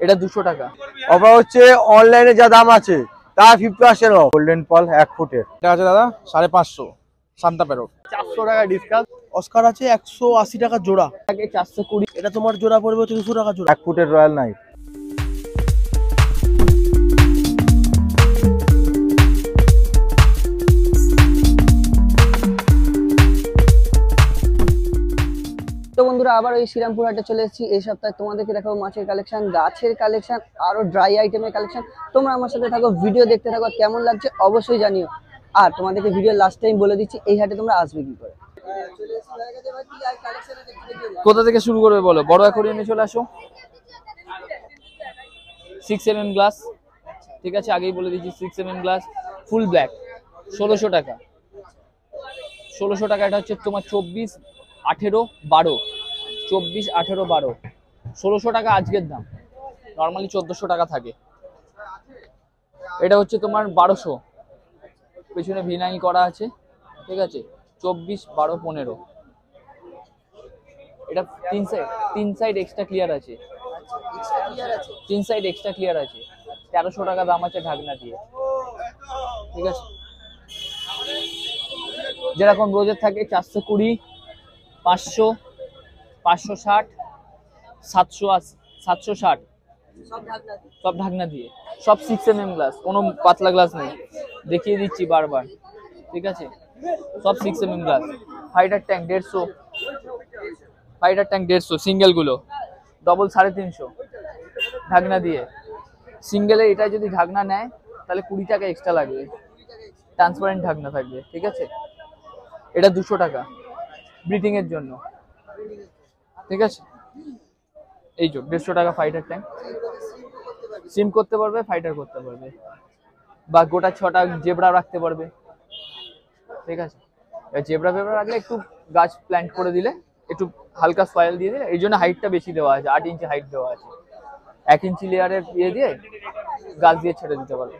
এটা 200 টাকা। অফার হচ্ছে অনলাইনে যা দাম আছে তা 50% অফ। গোল্ডেন পল 1 ফুটের এটা আছে দাদা 550 সান্তা প্যারট। 400 টাকা ডিসকাউন্ট। অস্কার আছে 180 টাকা জোড়া। আগে 420। এটা তোমার জোড়া পড়বে 300 টাকা জোড়া। 1 ফুটের রয়্যাল নাইট। তো বন্ধুরা আবার ওই শ্রীরামপুর হাটে চলে এসেছি। এই সপ্তাহে তোমাদেরকে দেখাবো মাছের কালেকশন, গাছের কালেকশন, আরো ড্রাই আইটেমের কালেকশন। তোমরা আমার সাথে থাকো, ভিডিও দেখতে থাকো, কেমন লাগছে অবশ্যই জানিও। আর তোমাদেরকে ভিডিও লাস্ট টাইম বলে দিচ্ছি এই হাটে তোমরা আসবে কি করে। কোথা থেকে শুরু করবে বলো? বড় অ্যাকোয়ারিয়ামে চলে আসো। 6mm গ্লাস, ঠিক আছে, আগেই বলে দিচ্ছি 6mm গ্লাস ফুল ব্ল্যাক 1600 টাকা। 1600 টাকা। এটা হচ্ছে তোমার 24, 18, 12, 24, 18, 12, 1600 টাকা আজকের দাম। নর্মালি 1400 টাকা থাকে। এটা হচ্ছে তোমার 1200, পেছনে ভিনাইল করা আছে, ঠিক আছে। 24, 12, 15। এটা তিন সাইড এক্সট্রা ক্লিয়ার আছে। 3 সাইড এক্সট্রা ক্লিয়ার আছে। 1300 টাকা দাম আছে ঢাকনা দিয়ে, ঠিক আছে। যেরকম রোজের থাকে 420, 500, 560, 780, 760, সব ঢাকনা দিয়ে। সব 6mm গ্লাস, কোনো পাতলা গ্লাস নেই, দেখিয়ে দিচ্ছি বারবার, ঠিক আছে। সব 6mm glass. Fighter tank 150, fighter tank 150 single গুলো। ডবল 350 ঢাকনা দিয়ে। সিঙ্গেলে এটা যদি ঢাকনা নেয় তাহলে 20 টাকা এক্সট্রা লাগবে, ট্রান্সপারেন্ট ঢাকনা থাকবে, ঠিক আছে। এটা 200 টাকা ব্রিডিং এর জন্য, ঠিক আছে। এই যে 150 টাকা ফাইটার ট্যাঙ্ক। সিম করতে পারবে, ফাইটার করতে পারবে, বা গোটা 6টা জেব্রা রাখতে পারবে, ঠিক আছে। জেব্রা রাখলে একটু গাছ প্ল্যান্ট করে দিলে, একটু হালকা সয়েল দিয়ে দিলে, এই জন্য হাইটটা বেশি দেওয়া আছে, 8 ইঞ্চি হাইট দেওয়া আছে। 1 ইঞ্চি লেয়ারের দিয়ে দিয়ে গাছ দিয়ে ছেড়ে দিতে পারবে।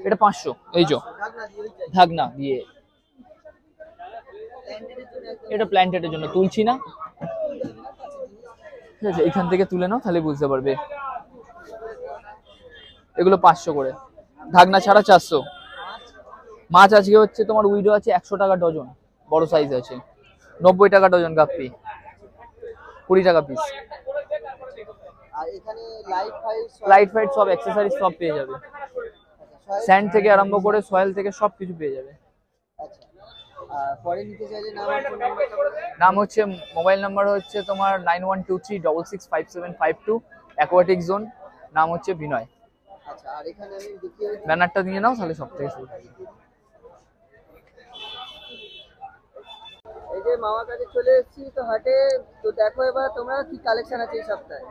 এটা 500, এই যে ঢাকনা দিয়ে। এটা প্ল্যান্টের জন্য, তুলছি না, ঠিক আছে। এখান থেকে তুলে নাও তাহলে বুঝতে পারবে। এগুলো 500 করে, ঢাকনা ছাড়া 400। মাছ আজকে হচ্ছে তোমার উইডো আছে 100 টাকা ডজন, বড় সাইজ আছে। 90 টাকা ডজন গাপ্পি, 20 টাকা পিস। আর এখানে লাইট ফাইট সব অ্যাক্সেসরিজ সব পেয়ে যাবে। স্যান্ড থেকে আরম্ভ করে সয়েল থেকে সব কিছু পেয়ে যাবে। আচ্ছা, পরে নিতে চাইলে নাম হচ্ছে, মোবাইল নাম্বার হচ্ছে তোমার 9123665752, অ্যাকোয়াটিক জোন। নাম হচ্ছে বিনয়। আচ্ছা, আর এখানে আমি দেখিয়ে ব্যানারটা নিয়ে নাও তাহলে সব থেকে শুরু। এই যে মামার কাছে চলে এসেছি তো হাটে, তো দেখো এবার তোমরা কি কালেকশন আছে এই সপ্তাহে।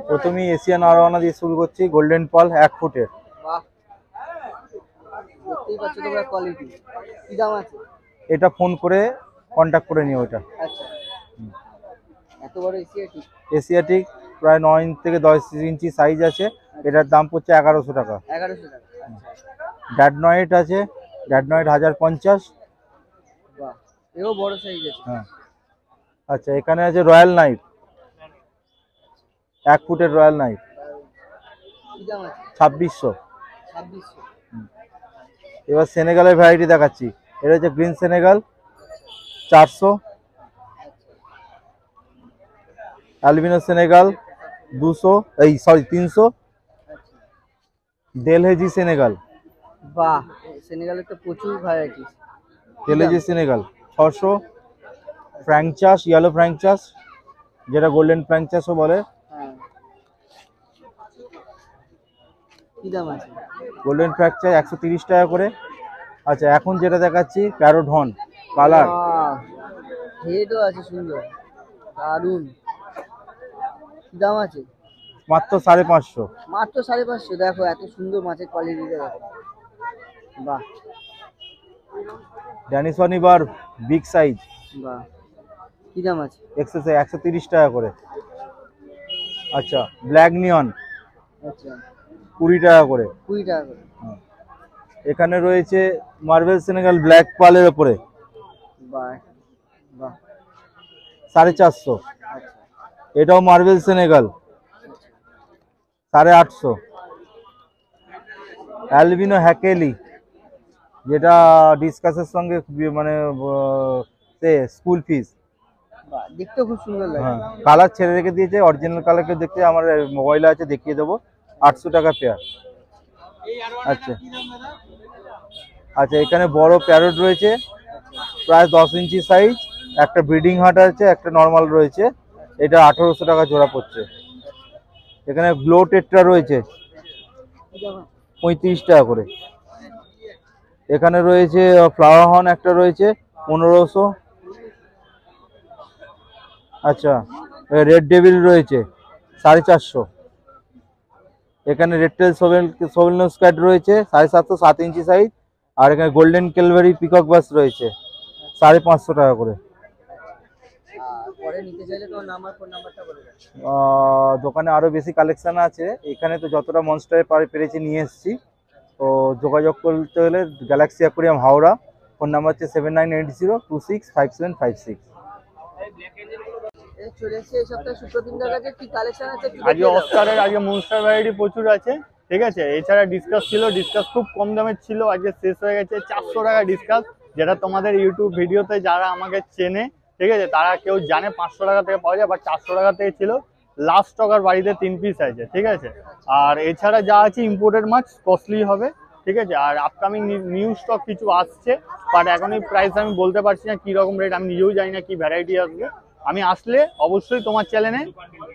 প্রথমেই এশিয়ান আরোয়ানা দিয়ে শুরু করছি। গোল্ডেন পল 1 ফুটের। বাহ, দেখতেই পাচ্ছ তোমরা কোয়ালিটি। কি দাম আছে? এটা ফোন করে কন্ট্যাক্ট করে নিও। এটা আচ্ছা, এত বড় এশিয়াটিক। এশিয়াটিক প্রায় 9 থেকে 10 ইঞ্চি সাইজ আছে। এটার দাম পড়ছে 1100 টাকা। 1100 টাকা। ড্যাডনয়েট আছে, ড্যাডনয়েট 1050। বাহ, এও বড় সাইজ আছে। হ্যাঁ, আচ্ছা। এখানে আছে রয়্যাল নাইট, 1 ফুটের রয়্যাল নাইট, কি দাম আছে? 2600। 2600। এবার সেনেগালের ভ্যারাইটি দেখাচ্ছি। এটা হচ্ছে green Senegal, 400। Albino Senegal 300। Delhezi Senegal, বাহ, সেনেগালের তো প্রচুর ভ্যারাইটি। Delhezi Senegal 600। ফ্র্যাঙ্কচাস, ইয়েলো ফ্র্যাঙ্কচাস, যেটা গোল্ডেন ফ্র্যাঙ্কচাসও বলে। হ্যাঁ, কি দাম আছে? গোল্ডেন ফ্র্যাঙ্কচাস 130 টাকা করে। আচ্ছা, এখন যেটা দেখাচ্ছি প্যারোট হর্ন কালার। হেডও আছে সুন্দর, দারুন। কি দাম আছে? মাত্র 550। মাত্র 550। দেখো এত সুন্দর মাছের কোয়ালিটি দেখো। বাহ, ড্যানিসন ইবার বিগ সাইজ, বাহ, কি দাম আছে? 130 টাকা করে। আচ্ছা, ব্ল্যাক নিয়ন আচ্ছা, 20 টাকা করে। 20 টাকা করে। এখানে রয়েছে মার্বেল সেনেগাল ব্ল্যাক পালের উপরে, বাহ, বাহ, 450, এটাও মার্বেল সেনেগাল 850, অ্যালবিনো হ্যাকেলি যেটা ডিসকাসের সঙ্গে মানে স্কুল ফিস। বাহ, দেখতে খুব সুন্দর লাগে। হ্যাঁ, কালার ছেড়ে রেখে দিয়েছে, অরিজিনাল কালারকে দেখতে আমার মোবাইলে আছে, দেখিয়ে দেবো। 800 টাকা পেয়ার। আচ্ছা আচ্ছা, এখানে বড় প্যারট রয়েছে প্রায় 10 ইঞ্চি সাইজ, একটা ব্রিডিং হার্ট আছে, একটা নর্মাল রয়েছে, এটা 1800 টাকা জোড়া পড়ছে। এখানে গ্লো টেট্রা রয়েছে 35 টাকা করে। এখানে রয়েছে ফ্লাওয়ার হর্ন একটা রয়েছে 1500। আচ্ছা, রেড ডেভিল রয়েছে 450। এখানে রেড টেল সোভেলনোস ক্যাট রয়েছে 750, 7 ইঞ্চি সাইজ। আর এখানে গোল্ডেন ক্যালভারি পিকক বাস রয়েছে 550 টাকা করে। পরে নিতে চাইলে তোমার নাম্বার, ফোন নাম্বারটা বলে দাও। দোকানে আরো বেশি কালেকশন আছে, এখানে তো যতটা মনস্টারে পেরেছি নিয়ে এসেছি। তো যোগাযোগ করতে হলে Galaxy aquarium Howrah, phone number হচ্ছে 7980265756। এই চলে এসেছে এই সপ্তাহে সুপ্রতিমদার কাছে, কি কালেকশন আছে একটু আজকে দেখিয়ে দাও। অস্কারের আজকে মনস্টার ভ্যারাইটি প্রচুর আছে, ঠিক আছে। এছাড়া ডিসকাস ছিল, ডিসকাস খুব কম দামের ছিল, আজকে শেষ হয়ে গেছে। 400 টাকা ডিসকাস, যেটা তোমাদের ইউটিউব ভিডিওতে যারা আমাকে চেনে, ঠিক আছে, তারা কেউ জানে 500 টাকা থেকে পাওয়া যায়, বা 400 টাকা থেকে ছিল। লাস্ট স্টকার বাড়িতে 3 পিস আছে, ঠিক আছে। আর এছাড়া যা আছে ইম্পোর্টেড মাছ, কস্টলি হবে, ঠিক আছে। আর আপকামিং নিউ স্টক কিছু আসছে, বাট এখন এই প্রাইস আমি বলতে পারছি না কি রকম রেট, আমি নিজেও জানি না কি ভ্যারাইটি আসবে। আমি আসলে অবশ্যই তোমার চ্যানেলে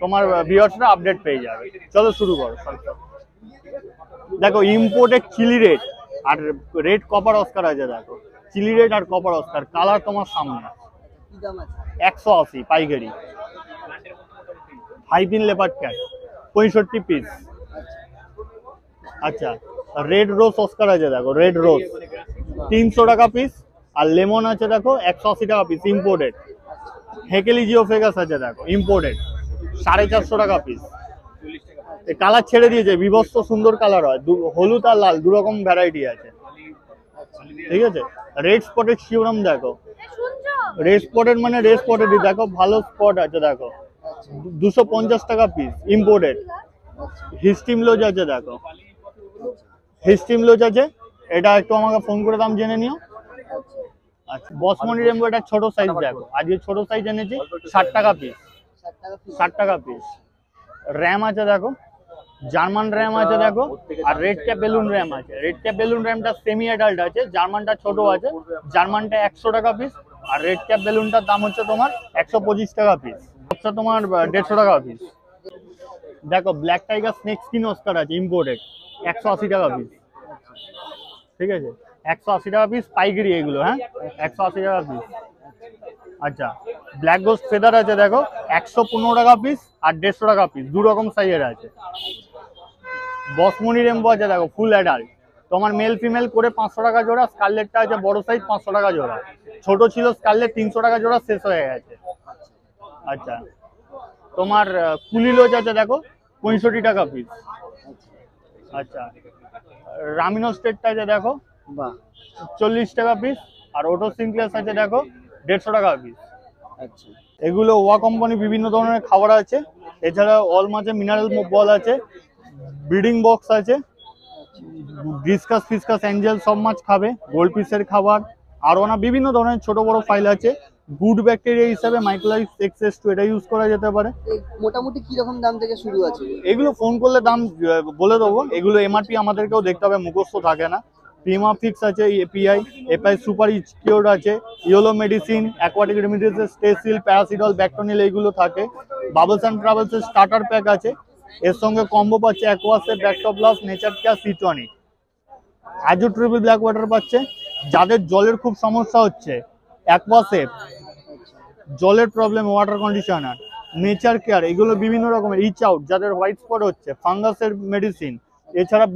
তোমার ভিউয়ার্সরা আপডেট পেয়ে যাবে। চলো শুরু করো। দেখো ইম্পোর্টেড চিলি রেড আর রেড কপার অস্কার আছে, দেখো চিলি রেড আর কপার অস্কার কালার তোমার সামনে। কি দাম আছে? 180 পাইকারি। হাইপিন লেপার্ড ক্যাট 65 পিস। আচ্ছা, রেড রোজ অস্কার আছে, দেখো রেড রোজ 300 টাকা পিস। আর লেমন আছে দেখো 180 টাকা পিস, ইম্পোর্টেড। হেকেলি জিওফেগাস আছে দেখো ইম্পোর্টেড 450 টাকা পিস। কালার ছেড়ে দিয়েছে, বিভৎস সুন্দর কালার হয়, হলুদ আর লাল দুরকম ভ্যারাইটি আছে, ঠিক আছে। রেড স্পটেড শিওরাম দেখো, রেড স্পটেড মানে রেড স্পটেডই, দেখো ভালো স্পট আছে, দেখো 250 টাকা পিস, ইম্পোর্টেড। হিস্টিম লোজ আছে, দেখো হিস্টিম লোজ আছে, এটা একটু আমাকে ফোন করে দাম জেনে নিও। আচ্ছা, বসমনি রেমবো এটা ছোট সাইজ, দেখো আজকে ছোট সাইজ এনেছি 60 টাকা পিস, 60 টাকা পিস। র্যাম আছে দেখো, জার্মান র্যাম আছে দেখো, আর রেড ক্যাপ বেলুন র্যাম আছে। রেড ক্যাপ বেলুন র্যামটা সেমি অ্যাডাল্ট আছে, জার্মানটা ছোট আছে। জার্মানটা 100 টাকা পিস, আর রেড ক্যাপ বেলুনটার দাম হচ্ছে তোমার 125 টাকা পিস, হচ্ছে তোমার 150 টাকা পিস। দেখো black tiger snake skin Oscar আছে ইম্পোর্টেড 180 টাকা পিস, ঠিক আছে। 180 টাকা পিস পাইকারি এগুলো, হ্যাঁ 180 টাকা পিস। আচ্ছা, ব্ল্যাক গোস্ট ফেদার আছে দেখো 115 টাকা পিস আর 150 টাকা পিস, দু রকম সাইজের আছে। বসমনি রেমবো আছে দেখো ফুল অ্যাডাল্ট, তোমার মেল ফিমেল করে 500 টাকা জোড়া। স্কারলেটটা আছে বড় সাইজ 500 টাকা জোড়া, ছোট ছিল স্কারলেট 300 টাকা জোড়া, শেষ হয়ে গেছে। আচ্ছা, তোমার কুলিলোজ আছে দেখো 65 টাকা পিস। আচ্ছা, রামিনো স্টেটটা আছে দেখো বাহ, 40 টাকা পিস। আর ওটো সিনক্লেস আছে দেখো 150 টাকা পিস। আচ্ছা এগুলো ওয়া কোম্পানি বিভিন্ন ধরনের খাবার আছে। এছাড়া অল মাছে মিনারেল বল আছে, ব্রিডিং বক্স আছে, ডিসকাস ফিসকাস অ্যাঞ্জেল সব মাছ খাবে, গোল্ড পিসের খাবার, আরোনা বিভিন্ন ধরনের ছোট বড় ফাইল আছে। গুড ব্যাকটেরিয়া হিসাবে মাইক্রোলাইফ এক্সএস টু এটা ইউজ করা যেতে পারে। এই মোটামুটি কি রকম দাম থেকে শুরু আছে? এগুলো ফোন করলে দাম বলে দেবো। এগুলো এমআরপি আমাদেরকেও দেখতে হবে, মুখস্থ থাকে না। প্রিমা ফিক্স আছে, এপিআই এপিআই সুপার ইচকিওর আছে, ইয়েলো মেডিসিন, অ্যাকোয়াটিক রেমিডিস, স্টেসিল, প্যারাসিডল, ব্যাকটোনিল এইগুলো থাকে। বাবলস অ্যান্ড ট্রাভেলসের স্টার্টার প্যাক আছে, এর সঙ্গে কম্বো পাচ্ছে অ্যাকোয়াসের, ব্যাকটপ্লাস, নেচার কেয়ার, সিটনিক, অ্যাজো ট্রিপল ব্ল্যাক ওয়াটার পাচ্ছে। যাদের জলের খুব সমস্যা হচ্ছে, অ্যাকোয়াসের জলের problem, water conditioner, nature care, এগুলো বিভিন্ন রকমের। রিচ আউট যাদের হোয়াইট স্পট হচ্ছে, ফাঙ্গাসের মেডিসিন। এছাড়া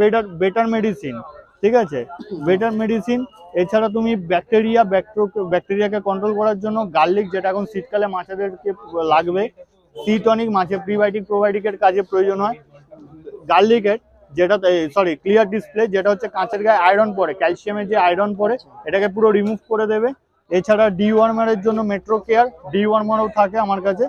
বেটার মেডিসিন, ঠিক আছে, বেটার মেডিসিন। এছাড়া তুমি ব্যাকটেরিয়াকে কন্ট্রোল করার জন্য গার্লিক, যেটা এখন শীতকালে মাছেদেরকে লাগবে। সিটনিক মাছে প্রিবায়োটিক প্রোবায়োটিকের কাজে প্রয়োজন হয়। গার্লিকের যেটা ক্লিয়ার ডিসপ্লে, যেটা হচ্ছে কাঁচের গায়ে আয়রন পড়ে, ক্যালসিয়ামের যে আয়রন পড়ে এটাকে পুরো রিমুভ করে দেবে। এছাড়া ডিওয়ার্মারের জন্য মেট্রো কেয়ার ডিওয়ার্মারও থাকে আমার কাছে।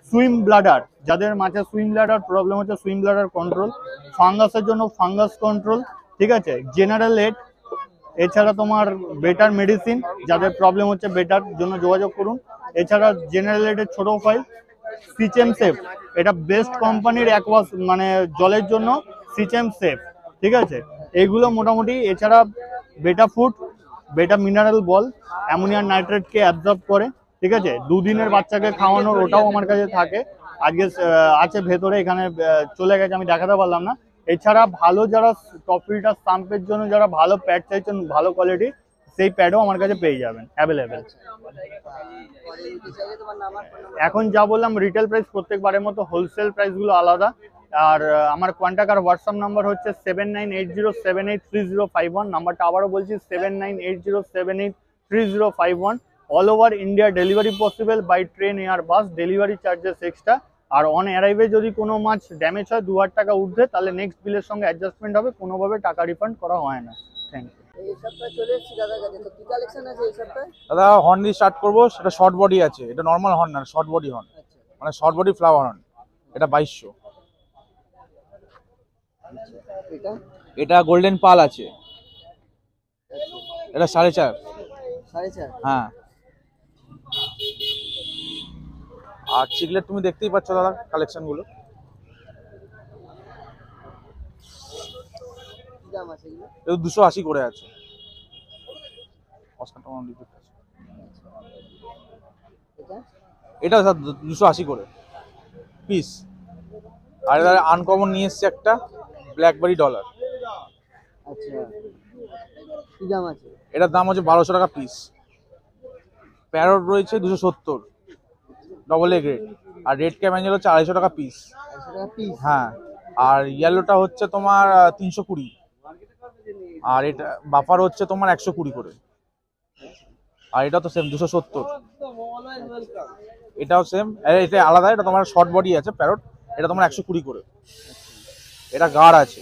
সুইম ব্লাডার, যাদের মাছের সুইম ব্লাডার প্রবলেম হচ্ছে, সুইম ব্লাডার কন্ট্রোল, ফাঙ্গাসের জন্য ফাঙ্গাস কন্ট্রোল, ঠিক আছে, জেনারেল এড। এছাড়া তোমার বেটার মেডিসিন, যাদের প্রবলেম হচ্ছে বেটার জন্য যোগাযোগ করুন। এছাড়া জেনারেল এডের ছোট ফাইল, সিচেম সেফ, এটা বেস্ট কোম্পানির অ্যাকোয়াস মানে জলের জন্য সিচেম সেফ, ঠিক আছে, এগুলো মোটামুটি। এছাড়া বেটা ফুড, বেটা মিনারেল বল অ্যামোনিয়াম নাইট্রেটকে অ্যাবজর্ব করে, ঠিক আছে, 2 দিনের বাচ্চাকে খাওয়ানোর, ওটাও আমার কাছে থাকে। আজকে আছে ভেতরে, এখানে চলে গেছে, আমি দেখাতে পারলাম না। এছাড়া ভালো যারা টপ ফিল্টার স্টাম্পের জন্য যারা ভালো প্যাড চাইছেন ভালো কোয়ালিটি, সেই প্যাডও আমার কাছে পেয়ে যাবেন অ্যাভেলেবেল। পরে নিতে চাইলে তোমার নাম আর ফোন নাম্বার। এখন যা বললাম রিটেল প্রাইস প্রত্যেকবারের মতো, হোলসেল প্রাইসগুলো আলাদা। আর আমার কন্ট্যাক্ট আর হোয়াটসঅ্যাপ নাম্বার হচ্ছে 7980783051। নাম্বারটা আবারও বলছি 7980783051। All over India delivery possible by train, air, bus, delivery charges extra. আর অন অ্যারাইভে যদি কোনো মাছ ড্যামেজ হয় 2000 টাকা ঊর্ধ্বে, তাহলে নেক্সট বিলের সঙ্গে অ্যাডজাস্টমেন্ট হবে, কোনোভাবে টাকা রিফান্ড করা হয় না। Thank you. এই সপ্তাহে চলে এসেছি দাদার কাছে, তো কি কালেকশন আছে এই সপ্তাহে? দাদা হর্ন দিয়ে স্টার্ট করবো, সেটা শর্ট বডি আছে, এটা নর্মাল হর্ন না, শর্ট বডি হর্ন, আচ্ছা মানে শর্ট বডি ফ্লাওয়ার হর্ন, এটা 2200। এটা এটা গোল্ডেন পাল আছে, এটা 4.5। 4.5। হ্যাঁ, আর চিকলেট তুমি দেখতেই পাচ্ছ দাদা কালেকশন গুলো। কি দাম আছে এগুলো? এটা 280 করে আছে। এটা এটা 280 করে পিস। আর এটা আনকমন নিয়ে এসছে একটা ব্ল্যাকবেরি ডলার, আচ্ছা, কি দাম আছে? এটার দাম হচ্ছে 1200 টাকা পিস। প্যারট রয়েছে 270 ডবল এ গ্রেড, আর রেড ক্যামেঞ্জেল হচ্ছে 250 টাকা পিস। 400 টাকা পিস। হ্যাঁ, আর ইয়েলোটা হচ্ছে তোমার 320, আর এটা বাফার হচ্ছে তোমার 120 করে, আর এটা তো সেম 270। এটাও সেম, এটা আলাদা, এটা তোমার শর্ট বডি আছে প্যারট, এটা তোমার 120 করে। এটা গাঢ় আছে,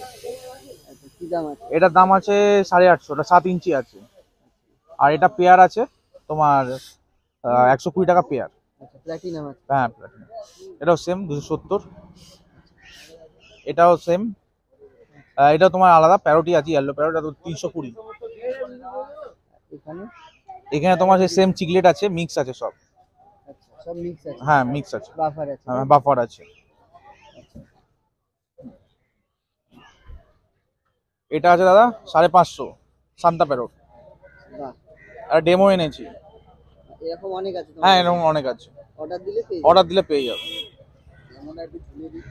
আচ্ছা, কি দাম আছে? এটার দাম আছে 850, এটা 7 ইঞ্চি আছে। আর এটা পেয়ার আছে তোমার 120 টাকা পেয়ার। আচ্ছা, প্ল্যাটিনাম আছে। হ্যাঁ, প্লাটিনাম। এটাও সেম 270। এটাও সেম, এটা তোমার আলাদা প্যারোটি আছে, ইয়েলো প্যারোট, এটা 320। এখানে এখানে তোমার সেই সেম চিকলেট আছে, মিক্স আছে সব। আচ্ছা, সব মিক্স আছে। হ্যাঁ, মিক্স আছে, বাফার আছে। হ্যাঁ বাফার আছে। এটা আছে দাদা 550 সান্তা প্যারোট, বাহ, আর ডেমো এনেছি। এরকম অনেক আছে তোমার? হ্যাঁ, এরকম অনেক আছে, অর্ডার দিলে পেয়ে অর্ডার দিলে পেয়ে যাবে। এমন একটু ঝুলিয়ে দিই।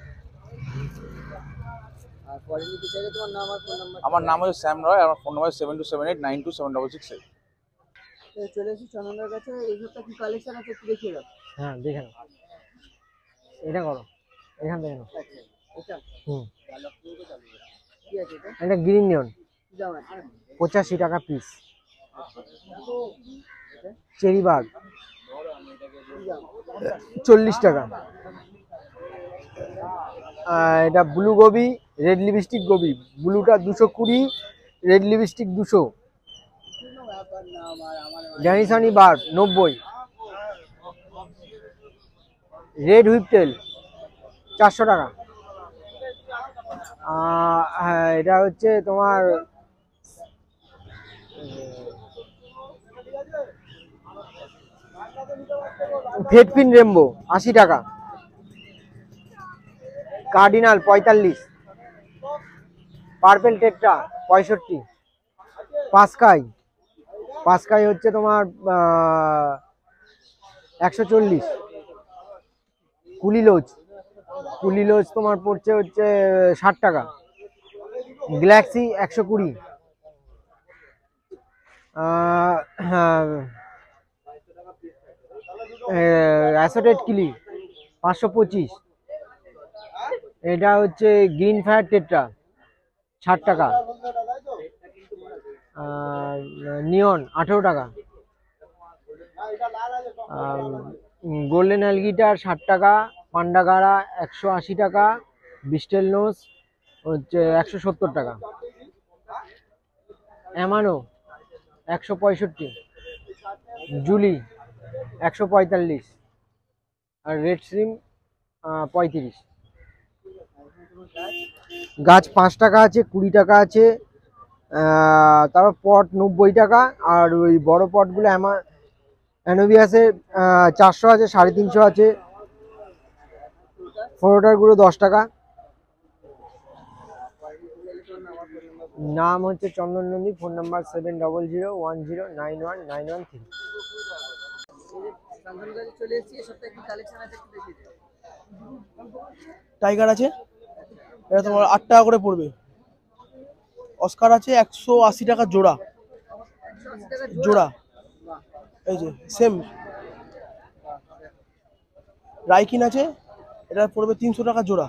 আর পরে নিতে চাইলে তোমার নাম আর ফোন নাম্বার। আমার নাম হচ্ছে শ্যাম রয়, আমার ফোন নাম্বার 7278927668। চলে এসেছি চন্দনদার কাছে। এই সপ্তাহে কি কালেকশন আছে একটু দেখিয়ে দাও। হ্যাঁ দেখে নাও, এটা করো, এখান থেকে নাও। আচ্ছা, এটা হুম, কি আছে এটা? এটা গ্রিন নিয়ন, কি দাম আছে? 85 টাকা পিস। চেরি বাগ কি দাম? 40 টাকা। এটা blue goby, red lipstick goby, ব্লুটা 220, red lipstick 200। Denisoni barb 90, red whiptail 400 টাকা। হ্যাঁ, এটা হচ্ছে তোমার ফেটফিন রেমবো 80 টাকা। কার্ডিনাল 45, পার্পেল টেট্রা 65, পাসকাই হচ্ছে তোমার 140। কুলিলোজ তোমার পড়ছে হচ্ছে 60 টাকা। গ্যালাক্সি 120। অ্যাসোটেড কিলি 525। এটা হচ্ছে গ্রিন ফায়ার টেট্রা 60 টাকা। নিয়ন 18 টাকা। গোল্ডেন অ্যালগিটার 60 টাকা। পান্ডাগারা 180 টাকা। বিস্টেল নোজ হচ্ছে 170 টাকা। অ্যামানো 165। জুলি 145 আর রেড শ্রিম 35। গাছ 5 টাকা আছে, 20 টাকা আছে, তারপর পট 90 টাকা। আর ওই বড় পটগুলো অ্যানোভিয়াসের 400 আছে, 350 আছে। ফটোটারগুলো 10 টাকা। নাম হচ্ছে চন্দন নন্দী, ফোন নাম্বার 7001091913। শান্তনুগাছি চলে এসেছি, এই সপ্তাহে কি কালেকশন আছে একটু দেখিয়ে দিন। টাইগার আছে, এটা তোমার 8 টাকা করে পড়বে। অস্কার আছে 180 টাকা জোড়া। 180 টাকা জোড়া এই যে সেম। রাইকিন আছে, এটা পড়বে 300 টাকা জোড়া।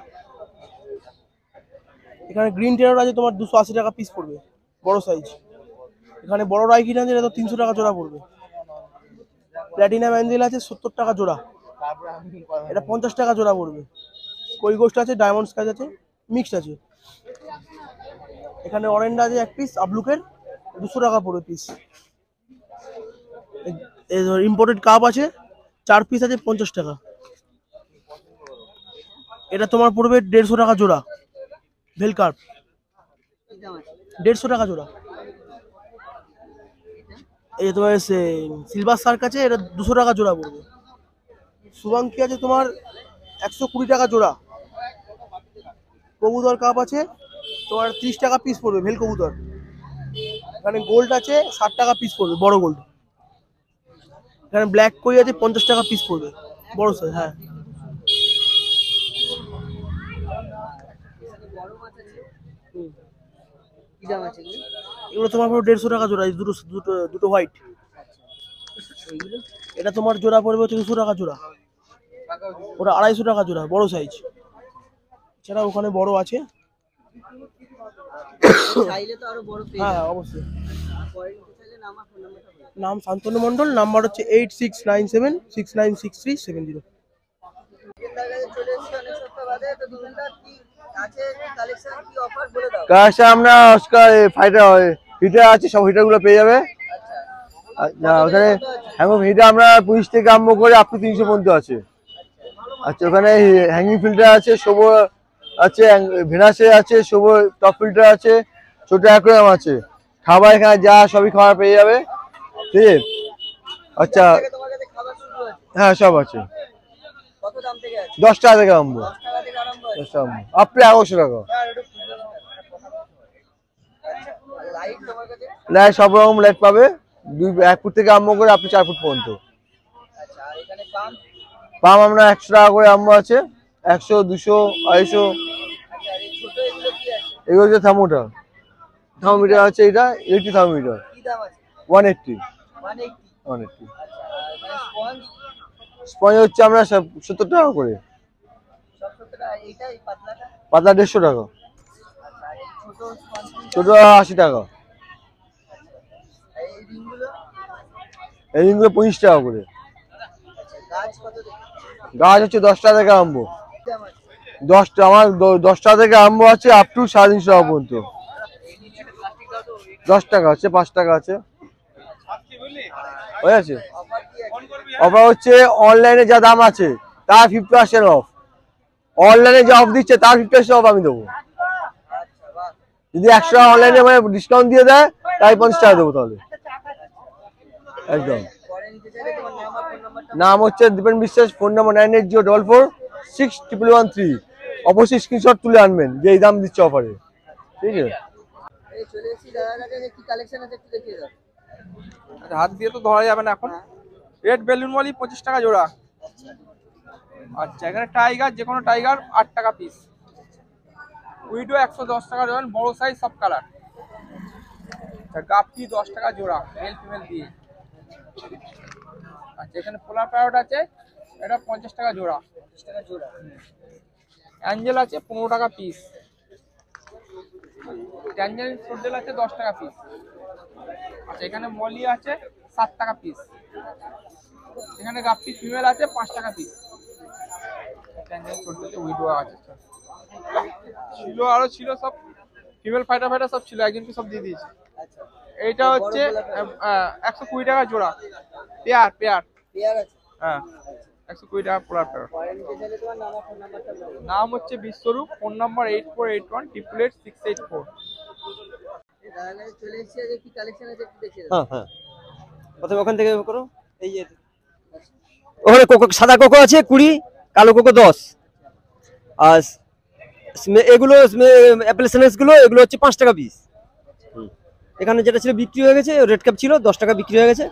এখানে গ্রিন টেরর আছে তোমার 280 টাকা পিস পড়বে, বড় সাইজ। এখানে বড় রাইকিন আছে, এটা তো 300 টাকা জোড়া পড়বে। প্ল্যাটিনাম অ্যাঞ্জেল আছে 70 টাকা জোড়া, এটা 50 টাকা জোড়া পড়বে। কই গোস্ট আছে, ডায়মন্ড স্কাচ আছে, মিক্সড আছে। এখানে অরেঞ্জ আছে 1 পিস আবলুকের, 200 টাকা পড়বে পিস। ইম্পোর্টেড কাপ আছে 4 পিস আছে, 50 টাকা। এটা তোমার পড়বে 150 টাকা জোড়া। ভেল কার্প 150 টাকা জোড়া। এই যে তোমার সিলভার শার্ক আছে, এটা 200 টাকা জোড়া পড়বে। শুভাঙ্কি আছে তোমার 120 টাকা জোড়া। কবুতর কাপ আছে তোমার 30 টাকা পিস পড়বে, ভেল কবুতর। এখানে গোল্ড আছে 60 টাকা পিস পড়বে, বড় গোল্ড। এখানে ব্ল্যাক কই আছে 50 টাকা পিস পড়বে, বড় সাইজ। হ্যাঁ, কি দাম আছে এগুলো? এগুলো তোমার পড়বে 150 টাকা জোড়া। এই দুটো দুটো দুটো হোয়াইট, এটা তোমার জোড়া পড়বে হচ্ছে 200 টাকা জোড়া। ওটা 250 টাকা জোড়া, বড় সাইজ। এছাড়া ওখানে বড় আছে। চাইলে তো আরো বড় পেয়ে হ্যাঁ যাবেন। অবশ্যই। পরে নিতে চাইলে নাম আর ফোন নাম্বারটা বলুন। নাম শান্তনু মণ্ডল, নাম্বার হচ্ছে 8697696370। দিনদার কাছে চলে এসেছি অনেক সপ্তাহ বাদে, তো দিনদার কি আছে, কি কালেকশন, কি অফার বলে দাও। কাছে আমরা অস্কার ফাইটার হিটার আছে, সব হিটার গুলো পেয়ে যাবে। ওখানে হ্যাঙ্গিং হিটার আমরা 25 থেকে আরম্ভ করে আপ টু 300 পর্যন্ত আছে। আচ্ছা, ওখানে হ্যাঙ্গিং ফিল্টার আছে, শোভো আছে, ভেনাসে আছে, শোভো টপ ফিল্টার আছে, ছোট অ্যাকোয়ারিয়াম আছে। খাবার এখানে যা সবই খাবার পেয়ে যাবে, ঠিক আছে? আচ্ছা, তোমার কাছে খাবার শুরু আছে, হ্যাঁ সব আছে। কত দাম থেকে আছে? 10 টাকা থেকে আরম্ভ, 10 টাকা থেকে আরম্ভ আছে। 10 টাকা আপ টু 1100 টাকা। লাইট তোমার কাছে? লাইট সব রকম লাইট পাবে, 1 ফুট থেকে আরম্ভ করে আপনি 4 ফুট পর্যন্ত। আচ্ছা, আর এখানে পাম্প? পাম্প আমরা 100 টাকা করে আরম্ভ আছে, 100, 200, 250। আচ্ছা, আর এই ছোট এগুলো কি আছে? এগুলো হচ্ছে থার্মোমিটার। থার্মোমিটার আছে, এটা ইলেকট্রিক থার্মোমিটার, কি দাম আছে? 180। 180। 180। আচ্ছা, আর মানে স্পঞ্জ স্পঞ্জ হচ্ছে আমরা 70 টাকা করে, সব 70 টাকা। এইটাই পাতলাটা? পাতলা 150 টাকা, আচ্ছা, আর এই ছোট স্পঞ্জ? ছোট 80 টাকা। এই রিংগুলো? এই রিংগুলো 25 টাকা করে। আচ্ছা, গাছ কত থেকে? গাছ হচ্ছে 10 টাকা থেকে আরম্ভ। কি দাম আছে? 10 টাকা থেকে আরম্ভ আছে আপ টু 350 টাকা পর্যন্ত। 10 টাকা আছে, 5 টাকা আছে, হয়ে আছে। অফার কি আছে? অফার হচ্ছে অনলাইনে যা দাম আছে তার 50% অফ। অনলাইনে যা অফ দিচ্ছে তার 50% অফ আমি দেবো। আচ্ছা, বাহ। যদি 100 টাকা অনলাইনে মানে ডিসকাউন্ট দিয়ে দেয় তাই 50 টাকা দেবো তাহলে, একদম। পরে নিতে চাইলে তোমার নাম আর ফোন নাম্বারটা? নাম হচ্ছে দীপেন বিশ্বাস, ফোন নাম্বার 9804461113। অবশ্যই স্ক্রিনশট তুলে আনবেন যে এই দাম দিচ্ছে অফারে, ঠিক আছে? এই চলে এসেছি দাদার কাছে, কি কালেকশন আছে একটু দেখিয়ে দাও। হাত দিয়ে তো ধরা যাবে না এখন। রেড বেলুন ওয়ালি 25 টাকা জোড়া। আচ্ছা, এখানে টাইগার, যে কোনো টাইগার 8 টাকা পিস। উইডো 110 টাকা জোড়া, বড় সাইজ সব কালার। গাপ্পি 10 টাকা জোড়া, মেল ফিমেল দিয়ে। আচ্ছা, এখানে পোলার প্যারট আছে, এটা 50 টাকা জোড়া। 20 টাকা জোড়া। অ্যাঞ্জেল আছে 15 টাকা পিস। ট্যাঞ্জারিন ফ্রুটেল আছে 10 টাকা পিস। আচ্ছা, এখানে মলি আছে 7 টাকা পিস। এখানে গাপ্পি ফিমেল আছে 5 টাকা পিস। ট্যাঞ্জারিন ফ্রুটেল উইডো আছে, ছিল আরো ছিল সব ফিমেল ফাইটার সব ছিল, একজনকে সব দিয়ে দিয়েছি। আচ্ছা, এইটা হচ্ছে 120 টাকা জোড়া, পেয়ার পেয়ার। পেয়ার আছে। হ্যাঁ 120 টাকা পুরা পেয়ার। পরে নিতে চাইলে তোমার নাম আর ফোন নাম্বারটা বলো। নাম হচ্ছে বিশ্বরূপ, ফোন নাম্বার 8481888684। দাদার কাছে চলে এসেছি, আজকে কি কালেকশন আছে একটু দেখিয়ে দাও। হ্যাঁ হ্যাঁ, প্রথমে ওখান থেকে করো। এই যে ওখানে কোকো, সাদা কোকো আছে 20, কালো কোকো 10, আর এগুলো অ্যাপেল স্ন্যাক্স গুলো, এগুলো হচ্ছে 5 টাকা পিস। এখানে যেটা ছিল বিক্রি হয়ে গেছে, রেড কাপ ছিল 10 টাকা বিক্রি হয়ে গেছে।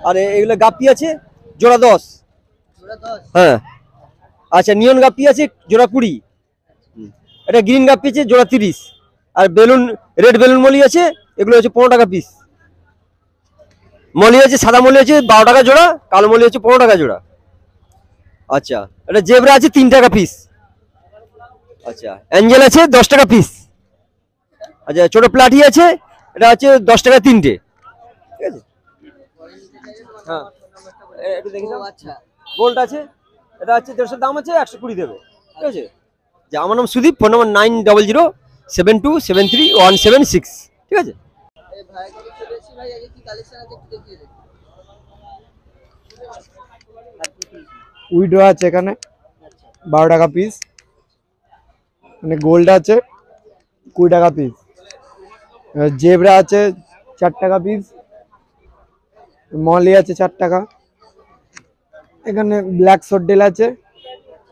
আর এগুলো গাপ্পি আছে জোড়া 10। জোড়া 10। হ্যাঁ আচ্ছা, নিয়ন গাপ্পি আছে জোড়া 20। এটা গ্রিন গাপ্পি আছে জোড়া 30। আর বেলুন, রেড বেলুন মলি আছে, এগুলো হচ্ছে 15 টাকা পিস। মলি আছে, সাদা মলি আছে 12 টাকা জোড়া, কালো মলি হচ্ছে 15 টাকা জোড়া। আচ্ছা, এটা জেব্রা আছে 3 টাকা পিস। আচ্ছা, অ্যাঞ্জেল আছে 10 টাকা পিস। আচ্ছা, ছোট প্লাটি আছে, এটা হচ্ছে 10 টাকা তিনটে। ঠিক আছে, হ্যাঁ একটু দেখে নাও। আচ্ছা, গোল্ড আছে, এটা হচ্ছে 150 দাম আছে, 120 দেবে। ঠিক আছে, যে আমার নাম সুদীপ, ফোন নাম্বার 9007273176। ঠিক আছে, এই ভাইয়ের কাছে চলে এসেছি। ভাই আজকে কি কালেকশন আছে একটু দেখিয়ে দাও। উইডো আছে এখানে 12 টাকা পিস, মানে গোল্ড আছে 20 টাকা পিস। জেব্রা আছে 4 টাকা পিস, মলি আছে 4 টাকা। এখানে ব্ল্যাক সোডেল আছে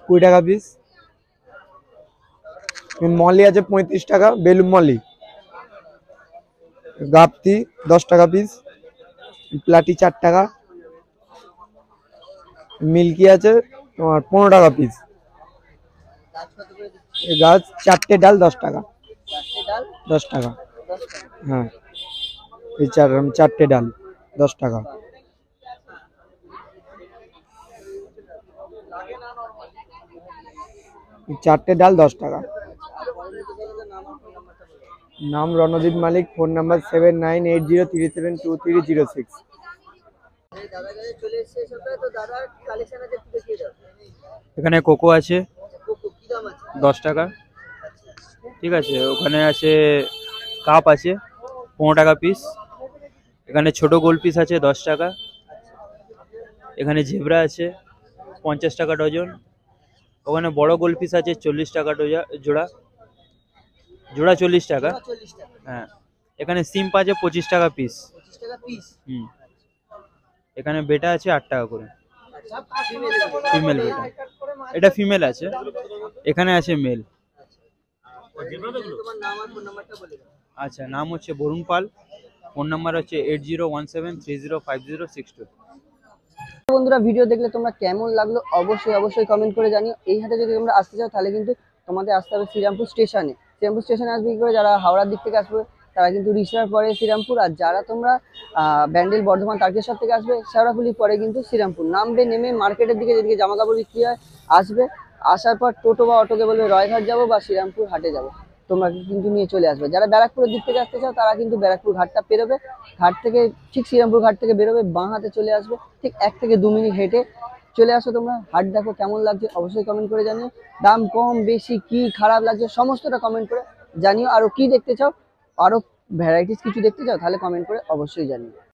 20 টাকা পিস। মলি আছে 35 টাকা, বেলুন মলি। গাপ্তি 10 টাকা পিস, প্লাটি 4 টাকা। মিল্কি আছে তোমার 15 টাকা পিস। গাছ কত করে দিচ্ছি? এই গাছ 4টে ডাল 10 টাকা। 4টে ডাল 10 টাকা। 10 টাকা। হ্যাঁ, এই 4টে ডাল 10 টাকা। এই 4টে ডাল 10 টাকা। আর পরে নিতে চাইলে তো নাম আর ফোন নাম্বারটা বলো। নাম রণদীপ মালিক, ফোন নাম্বার 7980372306। এই দাদার কাছে চলে এসেছি এই সপ্তাহে, তো দাদার কালেকশন আছে একটু দেখিয়ে দাও। এখানে কোকো আছে কোকো কি দাম আছে? 10 টাকা। ঠিক আছে, ওখানে আছে কাপ আছে 15 টাকা পিস। এখানে ছোট গোল পিস আছে 10 টাকা। এখানে জেব্রা আছে 50 টাকা ডজন। ওখানে বড় গোল পিস আছে 40 টাকা জোড়া, জোড়া 40 টাকা। 40 টাকা। হ্যাঁ, এখানে সিম্প আছে 25 টাকা পিস। 25 টাকা পিস। এখানে বেটা আছে 8 টাকা করে, আচ্ছা, ফিমেল বেটা। এটা ফিমেল আছে, এখানে আছে মেল। তোমার নাম আর ফোন নাম্বারটা বলে দাও। আচ্ছা, নাম হচ্ছে বরুণ পাল, ফোন নাম্বার হচ্ছে 8017305062। বন্ধুরা, ভিডিও দেখলে তোমরা কেমন লাগলো অবশ্যই কমেন্ট করে জানিও। এই হাটে যদি তোমরা আসতে চাও তাহলে কিন্তু তোমাদের আসতে হবে শ্রীরামপুর স্টেশনে। শ্রীরামপুর স্টেশনে আসবে কি করে? যারা হাওড়ার দিক থেকে আসবে তারা কিন্তু রিসরার পরে শ্রীরামপুর, আর যারা তোমরা ব্যান্ডেল, বর্ধমান, তারকেশ্বর থেকে আসবে শেওড়াফুলি পরে কিন্তু শ্রীরামপুর। নামবে, নেমে মার্কেটের দিকে যেদিকে জামা কাপড় বিক্রি হয় আসবে। আসার পর টোটো বা অটোকে বলবে রয়ঘাট যাবো বা শ্রীরামপুর হাটে যাবো, তোমরা কিন্তু নিয়ে চলে আসবে। যারা ব্যারাকপুরের দিক থেকে আসতে চাও তারা কিন্তু ব্যারাকপুর ঘাটটা পেরোবে, ঘাট থেকে ঠিক শ্রীরামপুর ঘাট থেকে বেরোবে, বাঁ হাতে চলে আসবে, ঠিক 1 থেকে 2 মিনিট হেঁটে চলে আসো। তোমরা হাট দেখো কেমন লাগছে অবশ্যই কমেন্ট করে জানিও। দাম কম বেশি কি খারাপ লাগছে সমস্তটা কমেন্ট করে জানিও। আরো কি দেখতে চাও, আরো ভ্যারাইটিস কিছু দেখতে চাও তাহলে কমেন্ট করে অবশ্যই জানিও।